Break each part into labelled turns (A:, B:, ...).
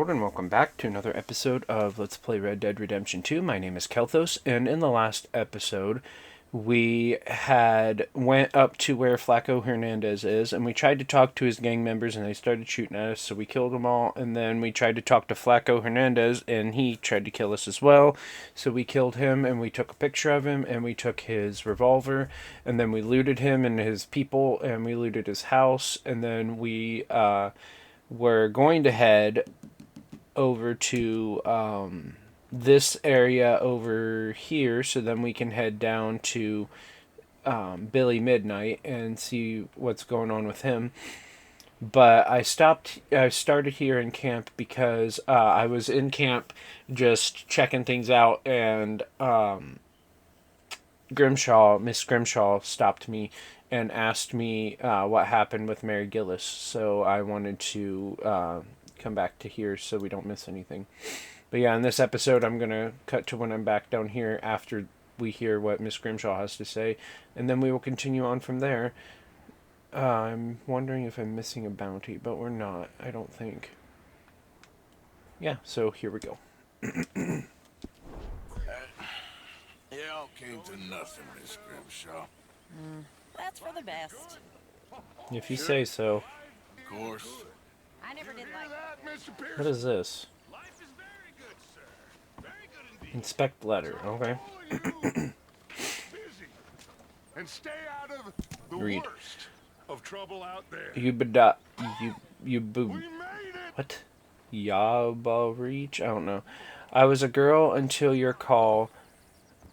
A: world, and welcome back to another episode of Let's Play Red Dead Redemption 2. My name is Kelthos, and in the last episode, we had went up to where Flaco Hernandez is, and we tried to talk to his gang members, and they started shooting at us, so we killed them all, and then we tried to talk to Flaco Hernandez, and he tried to kill us as well, so we killed him, and we took a picture of him, and we took his revolver, and then we looted him and his people, and we looted his house, and then we're going to head over to this area over here, so then we can head down to Billy Midnight and see what's going on with him. But I started here in camp because I was in camp just checking things out, and Miss Grimshaw stopped me and asked me what happened with Mary Gillis. So I wanted to come back to here so we don't miss anything. But yeah, in this episode, I'm going to cut to when I'm back down here after we hear what Miss Grimshaw has to say, and then we will continue on from there. I'm wondering if I'm missing a bounty, but we're not, I don't think. Yeah, so here we go.
B: It all came to nothing, Miss Grimshaw.
C: That's for the best.
A: If you say so.
B: Of course.
C: I never did like that.
A: What is this? Inspect letter, okay.
D: And stay out of the
A: Read.
D: worst of trouble out there.
A: You
D: We made it.
A: what? Yaba reach? I don't know. I was a girl until your call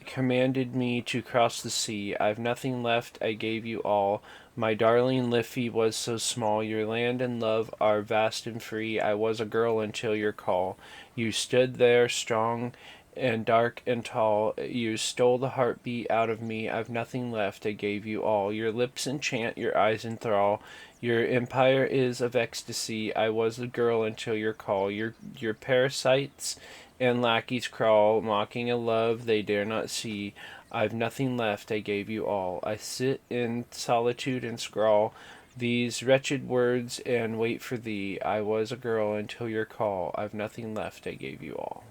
A: commanded me to cross the sea. I've nothing left, I gave you all. My darling Liffey was so small. Your land and love are vast and free. I was a girl until your call. You stood there strong and dark and tall. You stole the heartbeat out of me. I've nothing left, I gave you all. Your lips enchant, your eyes enthrall. Your empire is of ecstasy. I was a girl until your call. Your parasites and lackeys crawl, mocking a love they dare not see. I've nothing left, I gave you all. I sit in solitude and scrawl these wretched words and wait for thee. I was a girl until your call. I've nothing left, I gave you all.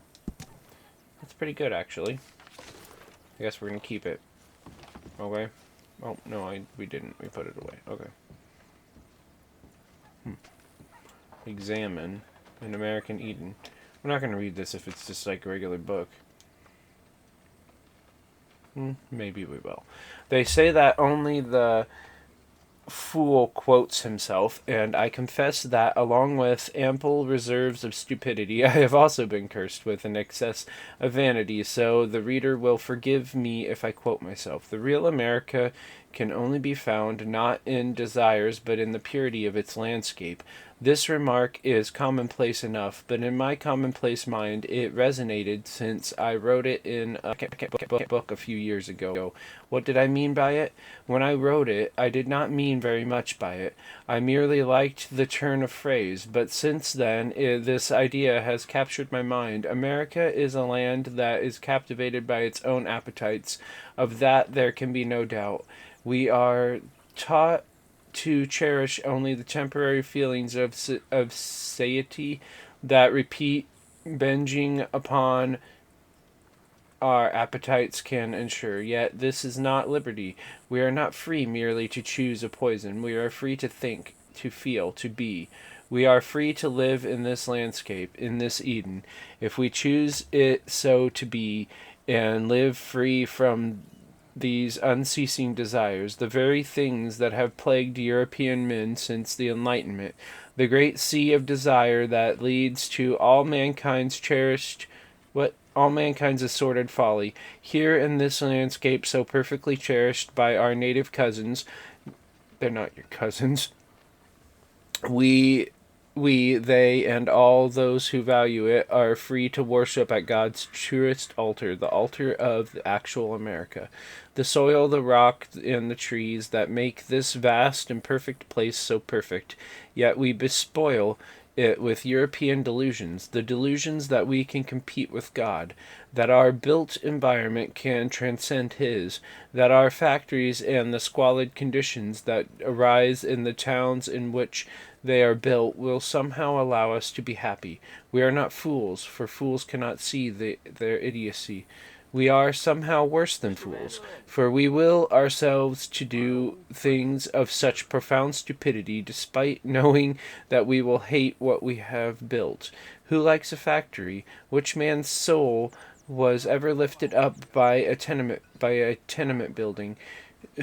A: That's pretty good, actually. I guess we're gonna keep it. Okay. Oh, no, we didn't. We put it away. Okay. Examine an American Eden. We're not gonna read this if it's just like a regular book. Maybe we will. They say that only the fool quotes himself, and I confess that, along with ample reserves of stupidity, I have also been cursed with an excess of vanity, so the reader will forgive me if I quote myself. The real America can only be found not in desires, but in the purity of its landscape. This remark is commonplace enough, but in my commonplace mind it resonated since I wrote it in a book a few years ago. What did I mean by it? When I wrote it, I did not mean very much by it. I merely liked the turn of phrase, but since then this idea has captured my mind. America is a land that is captivated by its own appetites. Of that there can be no doubt. We are taught to cherish only the temporary feelings of satiety that repeat binging upon our appetites can ensure. Yet this is not liberty. We are not free merely to choose a poison. We are free to think, to feel, to be. We are free to live in this landscape, in this Eden, if we choose it so to be, and live free from these unceasing desires, the very things that have plagued European men since the Enlightenment, the great sea of desire that leads to all mankind's assorted folly. Here in this landscape so perfectly cherished by our native cousins, they're not your cousins, they, and all those who value it are free to worship at God's truest altar, the altar of the actual America. The soil, the rock, and the trees that make this vast and perfect place so perfect. Yet we bespoil it with European delusions, the delusions that we can compete with God, that our built environment can transcend His, that our factories and the squalid conditions that arise in the towns in which they are built will somehow allow us to be happy. We are not fools, for fools cannot see their idiocy. We are somehow worse than fools, for we will ourselves to do things of such profound stupidity, despite knowing that we will hate what we have built. Who likes a factory? Which man's soul was ever lifted up by a tenement building?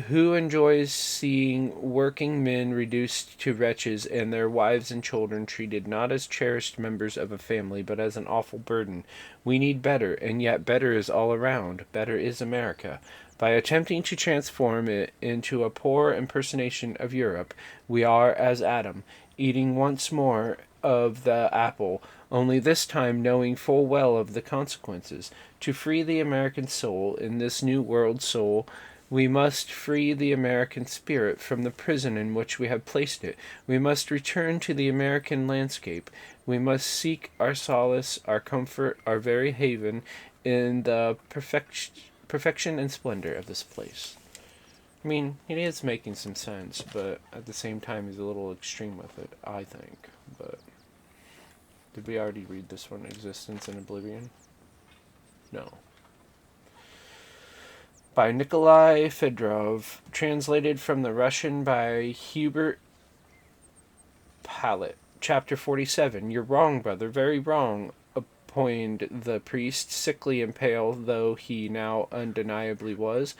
A: Who enjoys seeing working men reduced to wretches and their wives and children treated not as cherished members of a family but as an awful burden? We need better, and yet better is all around. Better is America. By attempting to transform it into a poor impersonation of Europe, we are as Adam, eating once more of the apple, only this time knowing full well of the consequences. To free the American soul in this new world soul, we must free the American spirit from the prison in which we have placed it. We must return to the American landscape. We must seek our solace, our comfort, our very haven in the perfection and splendor of this place. I mean, he is making some sense, but at the same time, he's a little extreme with it, I think. But did we already read this one, Existence in Oblivion? No. By Nikolai Fedorov, translated from the Russian by Hubert Pallet. Chapter 47. You're wrong, brother, very wrong, opined the priest, sickly and pale though he now undeniably was.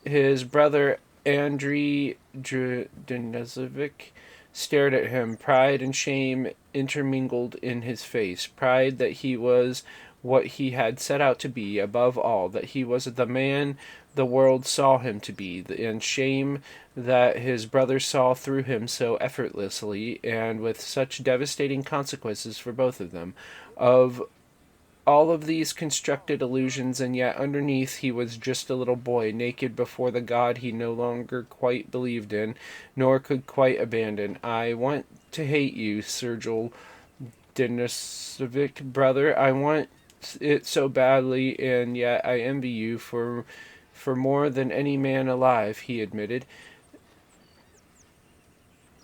A: His brother Andrei Denisovic stared at him, pride and shame intermingled in his face. Pride that he was what he had set out to be, above all, that he was the man the world saw him to be, and shame that his brother saw through him so effortlessly and with such devastating consequences for both of them. Of all of these constructed illusions, and yet underneath he was just a little boy, naked before the God he no longer quite believed in, nor could quite abandon. I want to hate you, Sergei Denisovic, brother. I want it so badly, and yet I envy you for more than any man alive, he admitted.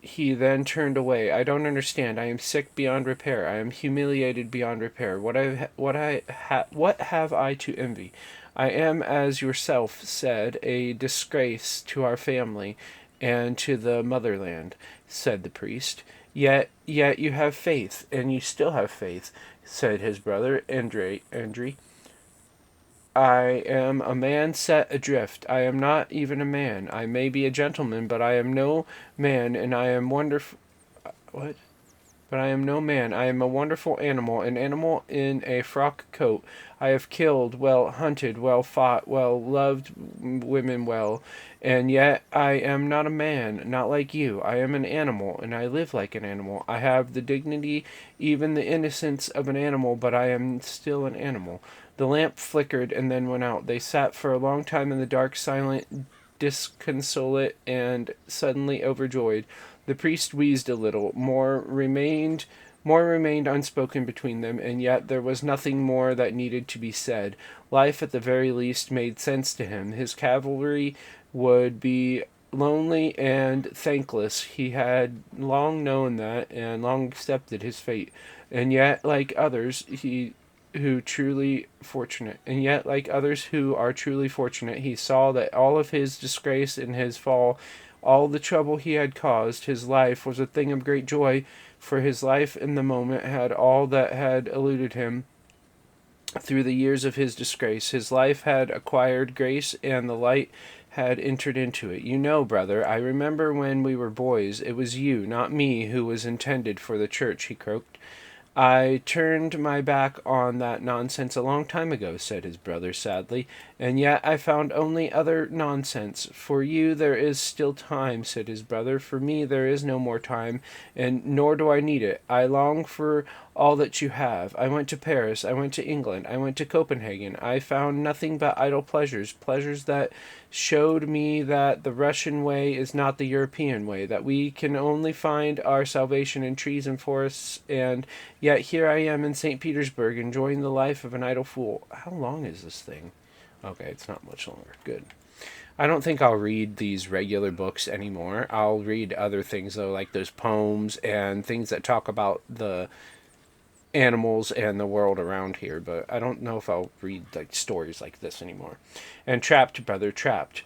A: He then turned away. I don't understand. I am sick beyond repair. I am humiliated beyond repair. What have I to envy? I am, as yourself said, a disgrace to our family and to the motherland, said the priest. Yet you have faith, and you still have faith, said his brother, Andrei. I am a man set adrift. I am not even a man. I may be a gentleman, but I am no man, and I am wonderful. What? But I am no man. I am a wonderful animal, an animal in a frock coat. I have killed well, hunted well, fought well, loved women well, and yet I am not a man, not like you. I am an animal, and I live like an animal. I have the dignity, even the innocence of an animal, but I am still an animal. The lamp flickered and then went out. They sat for a long time in the dark, silent, disconsolate, and suddenly overjoyed. The priest wheezed a little. More remained unspoken between them, and yet there was nothing more that needed to be said. Life, at the very least, made sense to him. His cavalry would be lonely and thankless. He had long known that, and long accepted his fate. And yet, like others, who are truly fortunate, he saw that all of his disgrace and his fall, all the trouble he had caused, his life was a thing of great joy, for his life in the moment had all that had eluded him through the years of his disgrace. His life had acquired grace, and the light had entered into it. You know, brother, I remember when we were boys, it was you, not me, who was intended for the church, he croaked. I turned my back on that nonsense a long time ago, said his brother sadly, and yet I found only other nonsense. For you there is still time, said his brother. For me there is no more time, and nor do I need it. I long for all that you have. I went to Paris, I went to England, I went to Copenhagen. I found nothing but idle pleasures, pleasures that showed me that the Russian way is not the European way, that we can only find our salvation in trees and forests, and yet here I am in St. Petersburg enjoying the life of an idle fool. How long is this thing? Okay, it's not much longer. Good. I don't think I'll read these regular books anymore. I'll read other things, though, like those poems and things that talk about the animals and the world around here, but I don't know if I'll read like stories like this anymore. And trapped, brother, trapped.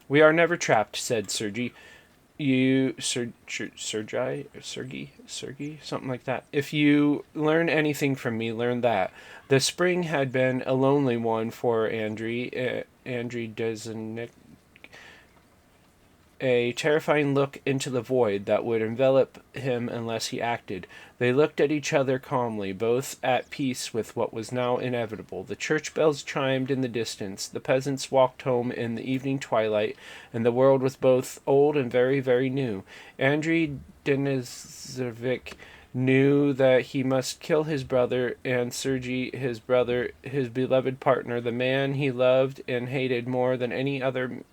A: We are never trapped, said Sergei. Sergei, something like that. If you learn anything from me, learn that. The spring had been a lonely one for Andrei Dezenik. A terrifying look into the void that would envelop him unless he acted. They looked at each other calmly, both at peace with what was now inevitable. The church bells chimed in the distance. The peasants walked home in the evening twilight, and the world was both old and very, very new. Andrei Denisovic knew that he must kill his brother, and Sergei, his brother, his beloved partner, the man he loved and hated more than any other,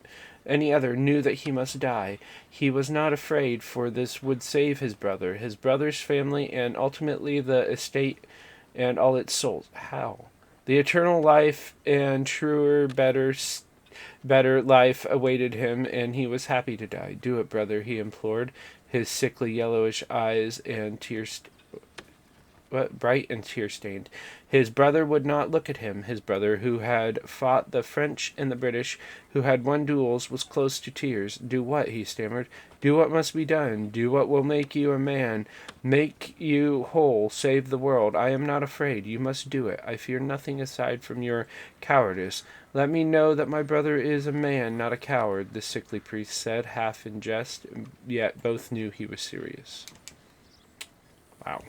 A: knew that he must die. He was not afraid, for this would save his brother's family, and ultimately the estate and all its souls. How? The eternal life and truer, better life awaited him, and he was happy to die. Do it, brother, he implored, his sickly yellowish eyes and bright and tear-stained. His brother would not look at him. His brother, who had fought the French and the British, who had won duels, was close to tears. Do what? He stammered. Do what must be done. Do what will make you a man, make you whole, save the world. I am not afraid. You must do it. I fear nothing aside from your cowardice. Let me know that my brother is a man, not a coward, the sickly priest said, half in jest, yet both knew he was serious. Wow.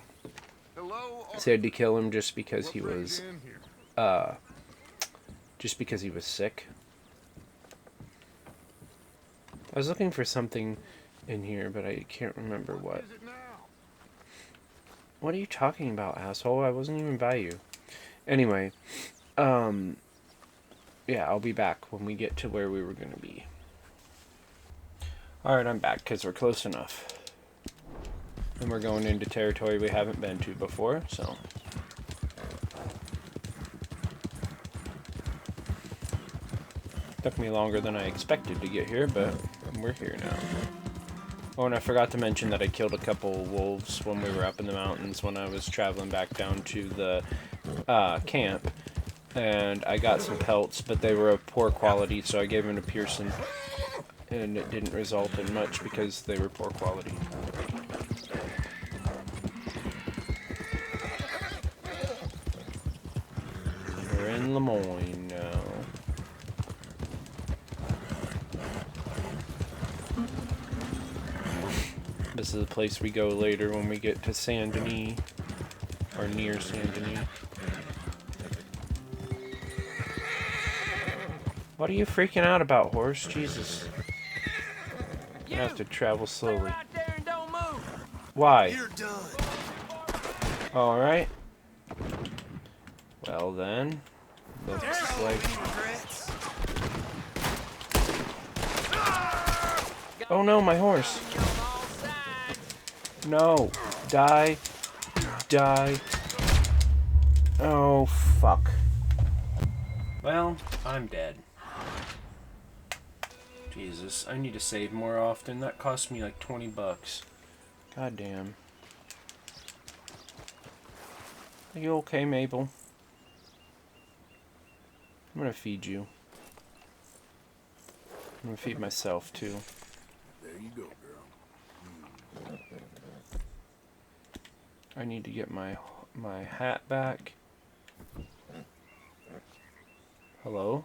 A: Said to kill him just because he was sick. I was looking for something in here, but I can't remember what. What are you talking about, asshole? I wasn't even by you. Anyway, yeah, I'll be back when we get to where we were going to be. Alright, I'm back, because we're close enough. And we're going into territory we haven't been to before, so. Took me longer than I expected to get here, but we're here now. Oh, and I forgot to mention that I killed a couple wolves when we were up in the mountains when I was traveling back down to the camp. And I got some pelts, but they were of poor quality, so I gave them to Pearson. And it didn't result in much because they were poor quality. We're in Lemoyne now. This is the place we go later when we get to Saint Denis, or near Saint Denis. What are you freaking out about, horse? Jesus. I have to travel slowly.
E: Right there and don't move.
A: Why?
B: You're done.
A: Alright. Well then. Looks like... Oh no, my horse. No. Die. Die. Oh, fuck. Well, I'm dead. Jesus, I need to save more often. That cost me like 20 bucks. God damn. Are you okay, Mabel? I'm gonna feed you. I'm gonna feed myself, too.
B: There you go, girl.
A: I need to get my hat back. Hello?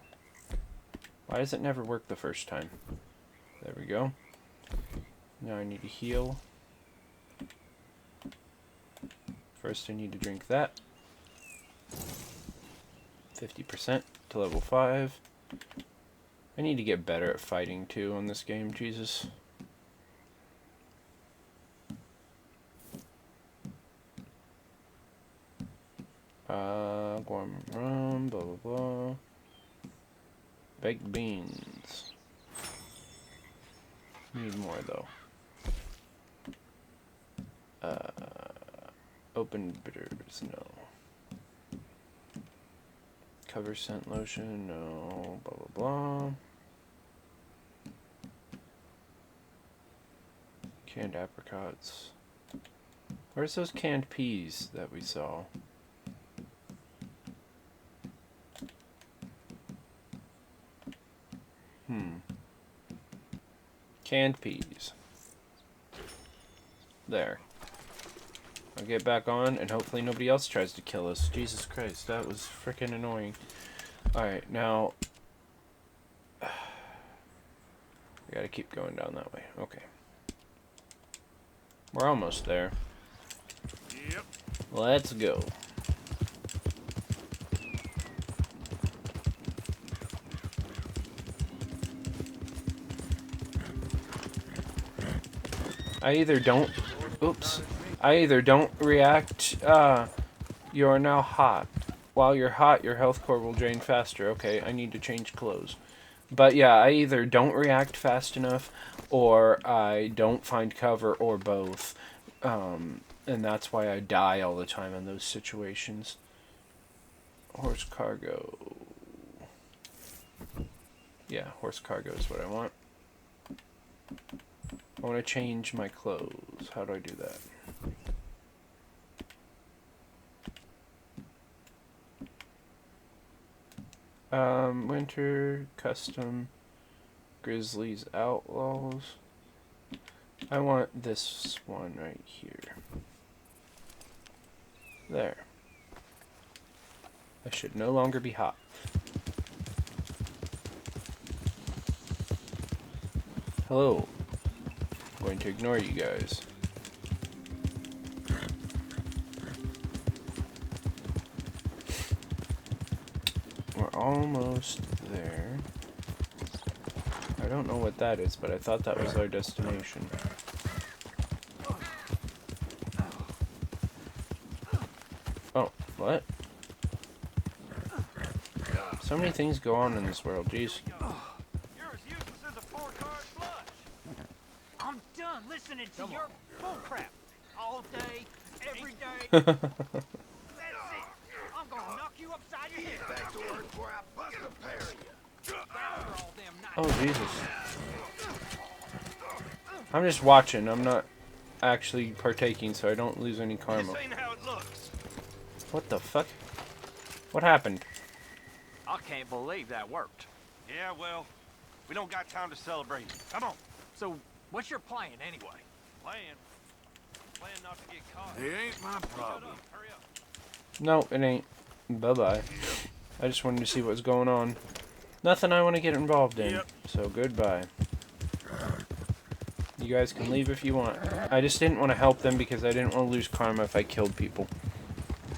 A: Why does it never work the first time? There we go. Now I need to heal. First I need to drink that. 50% to level 5. I need to get better at fighting too on this game, Jesus. Gorm rum, blah blah blah. Baked beans. Need more though. Open bitters, no. Cover scent lotion, no. Blah blah blah. Canned apricots. Where's those canned peas that we saw? Canned peas. There. I'll get back on, and hopefully nobody else tries to kill us. Jesus Christ, that was freaking annoying. Alright, now... we gotta keep going down that way. Okay. We're almost there.
D: Yep.
A: Let's go. I either don't react, you're now hot. While you're hot, your health core will drain faster. Okay, I need to change clothes. But yeah, I either don't react fast enough, or I don't find cover, or both. And that's why I die all the time in those situations. Horse cargo. Yeah, horse cargo is what I want. I want to change my clothes. How do I do that? Winter, custom, Grizzlies, Outlaws. I want this one right here. There. I should no longer be hot. Hello. I'm going to ignore you guys. We're almost there. I don't know what that is, but I thought that was our destination. Oh, what? So many things go on in this world, jeez.
E: You're as useless as a four-card flush. I'm done listening to your bullcrap all day, every day. That's it. I'm gonna knock you upside your head.
B: Back to work before I bust a pair of you.
E: All them nights.
A: Oh, Jesus. I'm just watching. I'm not actually partaking, so I don't lose any karma.
E: This ain't how it looks.
A: What the fuck? What happened?
E: I can't believe that worked.
D: Yeah, well, we don't got time to celebrate. Come on.
E: So, what's your plan anyway?
D: Plan not to get caught.
B: It ain't my problem.
D: Hurry up.
A: No, it ain't. Bye-bye. I just wanted to see what's going on. Nothing I want to get involved in.
D: Yep.
A: So, goodbye. You guys can leave if you want. I just didn't want to help them because I didn't want to lose karma if I killed people.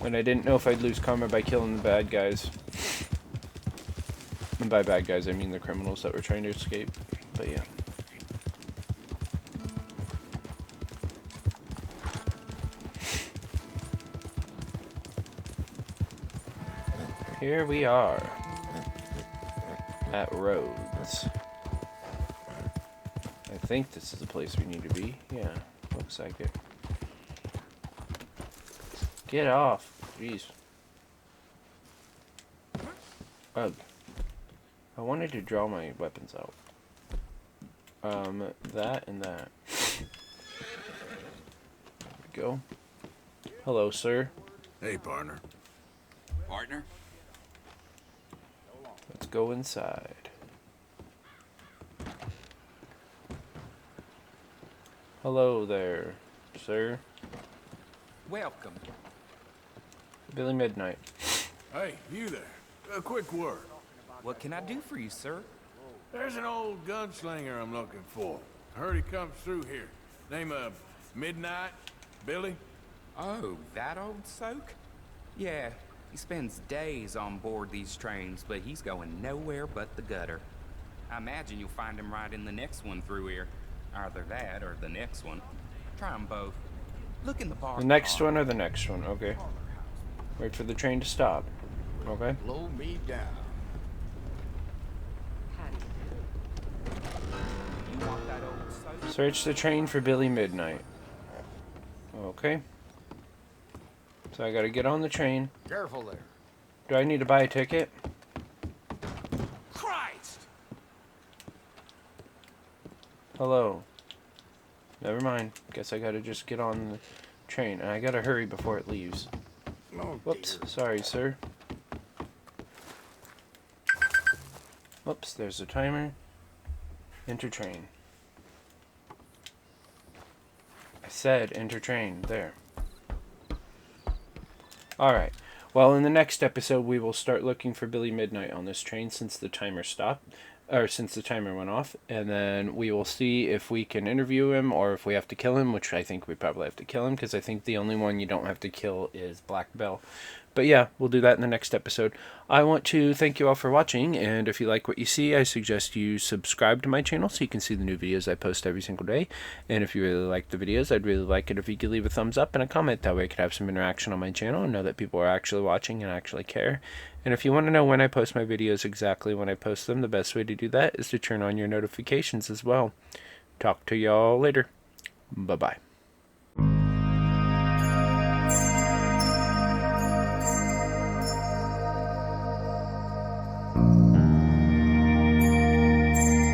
A: And I didn't know if I'd lose karma by killing the bad guys. And by bad guys, I mean the criminals that were trying to escape. But yeah. Here we are. At Rhodes. I think this is the place we need to be. Yeah, looks like it. Get off. Jeez. Ugh. I wanted to draw my weapons out. That and that. There we go. Hello, sir.
B: Hey, partner.
F: Partner?
A: Let's go inside. Hello there, sir.
F: Welcome.
A: Billy Midnight.
B: Hey, you there. A quick word.
F: What can I do for you, sir?
B: There's an old gunslinger I'm looking for. Heard he comes through here. Name of Midnight? Billy?
F: Oh, that old soak? Yeah, he spends days on board these trains, but he's going nowhere but the gutter. I imagine you'll find him right in the next one through here. Either that or the next one. Try 'em both. Look in the bar.
A: The next one or the next one? Okay. Wait for the train to stop. Okay.
B: Blow me down.
F: You want that old soak?
A: Search the train for Billy Midnight. Okay. So I gotta get on the train.
B: Careful there.
A: Do I need to buy a ticket?
B: Christ!
A: Hello. Never mind. Guess I gotta just get on the train. And I gotta hurry before it leaves.
B: Oh,
A: Whoops.
B: dear.
A: Sorry, sir. Whoops. There's the timer. Enter train. I said enter train. There. Alright. Well, in the next episode, we will start looking for Billy Midnight on this train since the timer stopped. Or since the timer went off. And then we will see if we can interview him or if we have to kill him, which I think we probably have to kill him because I think the only one you don't have to kill is Black Bell. But yeah, we'll do that in the next episode. I want to thank you all for watching, and if you like what you see, I suggest you subscribe to my channel so you can see the new videos I post every single day. And if you really like the videos, I'd really like it if you could leave a thumbs up and a comment. That way I could have some interaction on my channel and know that people are actually watching and actually care. And if you want to know when I post my videos, exactly when I post them, the best way to do that is to turn on your notifications as well. Talk to y'all later. Bye-bye.